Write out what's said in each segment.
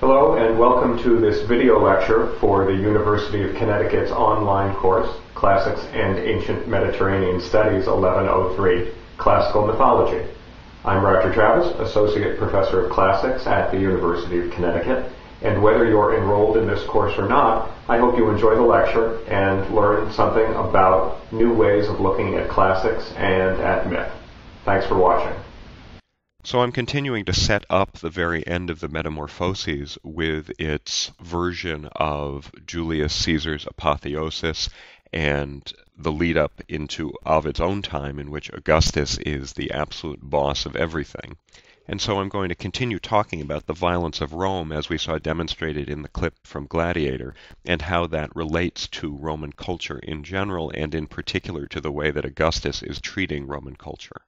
Hello and welcome to this video lecture for the University of Connecticut's online course, Classics and Ancient Mediterranean Studies 1103, Classical Mythology. I'm Roger Travis, Associate Professor of Classics at the University of Connecticut, and whether you're enrolled in this course or not, I hope you enjoy the lecture and learn something about new ways of looking at classics and at myth. Thanks for watching. So I'm continuing to set up the very end of the Metamorphoses with its version of Julius Caesar's apotheosis and the lead up into Ovid's own time, in which Augustus is the absolute boss of everything. And so I'm going to continue talking about the violence of Rome, as we saw demonstrated in the clip from Gladiator, and how that relates to Roman culture in general, and in particular to the way that Augustus is treating Roman culture.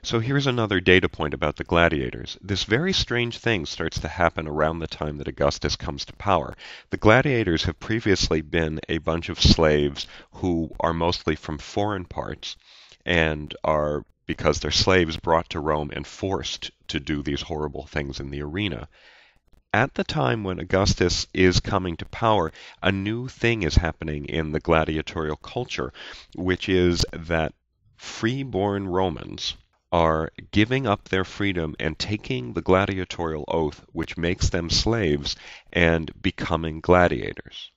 So here's another data point about the gladiators. This very strange thing starts to happen around the time that Augustus comes to power. The gladiators have previously been a bunch of slaves who are mostly from foreign parts and are, because they're slaves, brought to Rome and forced to do these horrible things in the arena. At the time when Augustus is coming to power, a new thing is happening in the gladiatorial culture, which is that free-born Romans are giving up their freedom and taking the gladiatorial oath, which makes them slaves, and becoming gladiators.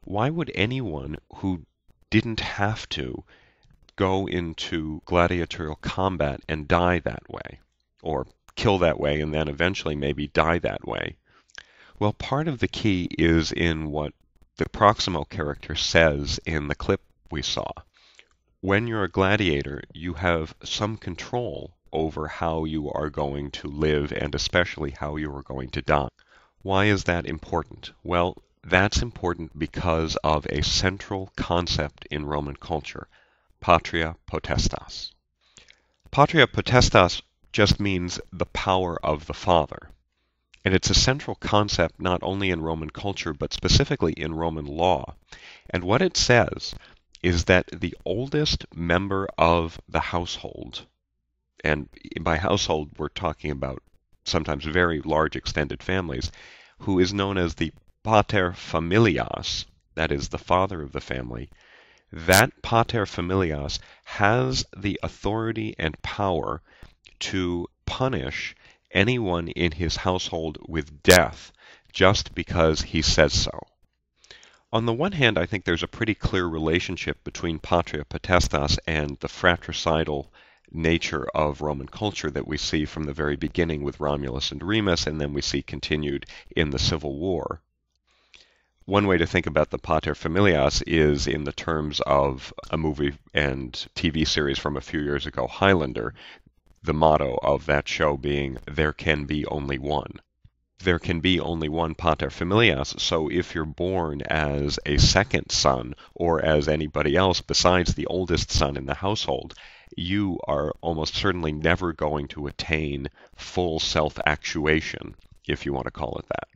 Why would anyone who didn't have to go into gladiatorial combat and die that way, or kill that way and then eventually maybe die that way? Well, part of the key is in what the Proximo character says in the clip we saw. When you're a gladiator, you have some control over how you are going to live and especially how you are going to die. Why is that important? Well, that's important because of a central concept in Roman culture, patria potestas. Patria potestas just means the power of the father. And it's a central concept not only in Roman culture, but specifically in Roman law. And what it says is that the oldest member of the household, and by household we're talking about sometimes very large extended families, who is known as the pater familias, that is the father of the family, that pater familias has the authority and power to punish anyone in his household with death just because he says so. On the one hand, I think there's a pretty clear relationship between patria potestas and the fratricidal nature of Roman culture that we see from the very beginning with Romulus and Remus, and then we see continued in the Civil War. One way to think about the pater familias is in the terms of a movie and TV series from a few years ago, Highlander, the motto of that show being, "There can be only one." There can be only one pater familias, so if you're born as a second son or as anybody else besides the oldest son in the household, you are almost certainly never going to attain full self-actuation, if you want to call it that.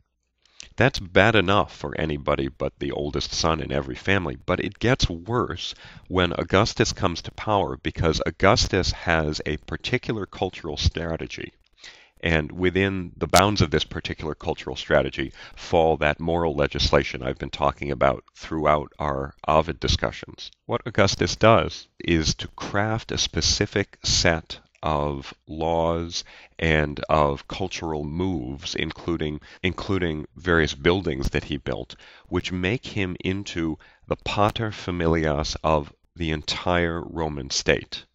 That's bad enough for anybody but the oldest son in every family, but it gets worse when Augustus comes to power, because Augustus has a particular cultural strategy. And within the bounds of this particular cultural strategy fall that moral legislation I've been talking about throughout our Ovid discussions. What Augustus does is to craft a specific set of laws and of cultural moves, including various buildings that he built, which make him into the pater familias of the entire Roman state.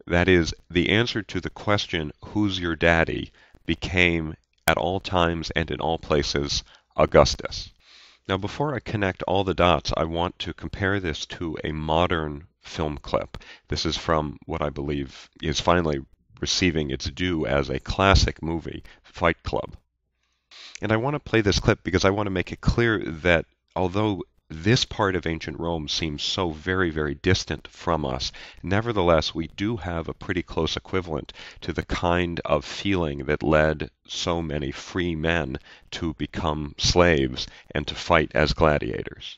That is, the answer to the question, who's your daddy, became, at all times and in all places, Augustus. Now, before I connect all the dots, I want to compare this to a modern film clip. This is from what I believe is finally receiving its due as a classic movie, Fight Club. And I want to play this clip because I want to make it clear that although this part of ancient Rome seems so very, very distant from us, nevertheless, we do have a pretty close equivalent to the kind of feeling that led so many free men to become slaves and to fight as gladiators.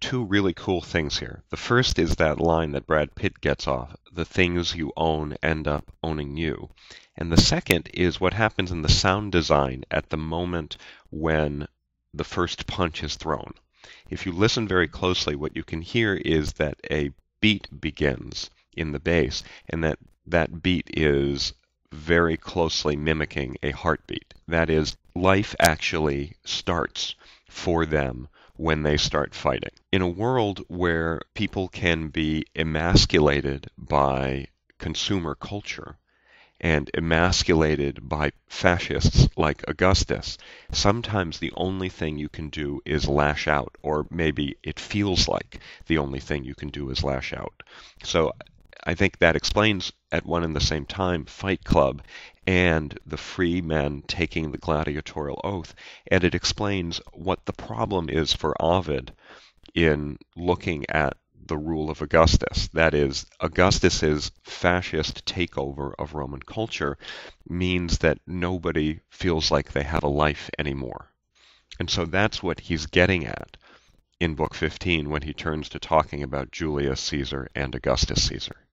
two really cool things here. The first is that line that Brad Pitt gets off, the things you own end up owning you. And the second is what happens in the sound design at the moment when the first punch is thrown. If you listen very closely, what you can hear is that a beat begins in the bass, and that beat is very closely mimicking a heartbeat. That is, life actually starts for them when they start fighting. In a world where people can be emasculated by consumer culture and emasculated by fascists like Augustus, sometimes the only thing you can do is lash out, or maybe it feels like the only thing you can do is lash out. So I think that explains at one and the same time Fight Club and the free men taking the gladiatorial oath, and it explains what the problem is for Ovid in looking at the rule of Augustus. That is, Augustus's fascist takeover of Roman culture means that nobody feels like they have a life anymore. And so that's what he's getting at in Book 15 when he turns to talking about Julius Caesar and Augustus Caesar.